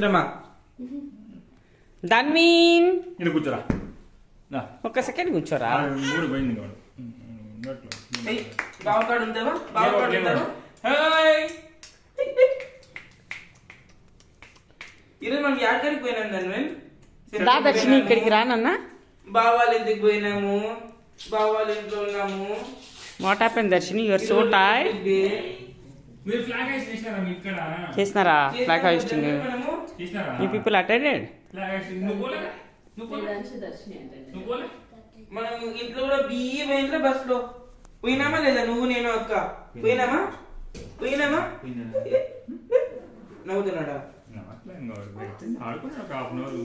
మిత్రమా. ధన్వీన్ ఇది కూర్చోరా, ఒక్క సెకండ్ కూర్చోరా. మూడు పోయింది బావకాడు ఉంటావా? బావకాడు ఉంటావా? ఈరోజు మనం యాడికి పోయినాం ధన్వీన్? దర్శిని ఇక్కడికి రానన్నా. బావాళ్ళ ఇంటికి పోయినాము, బావాళ్ళ ఇంట్లో ఉన్నాము. What happen Darshini? Your so tired. మీరు ఫ్లాగ్ హాయిస్ట్ చేసినారా? మీ ఇక్కడ చేసినారా flag hoisting? You people attended. Flag hoisting నువ్వు పోలే? మనం ఇంట్లో కూడా బియ్యం పోయిన బస్ లో పోయినామా లేదా? నువ్వు నేను అక్క పోయినామా? నవ్వుతున్నాడా? ఆడుకున్నా ఒక హాఫ్ అన్ అవర్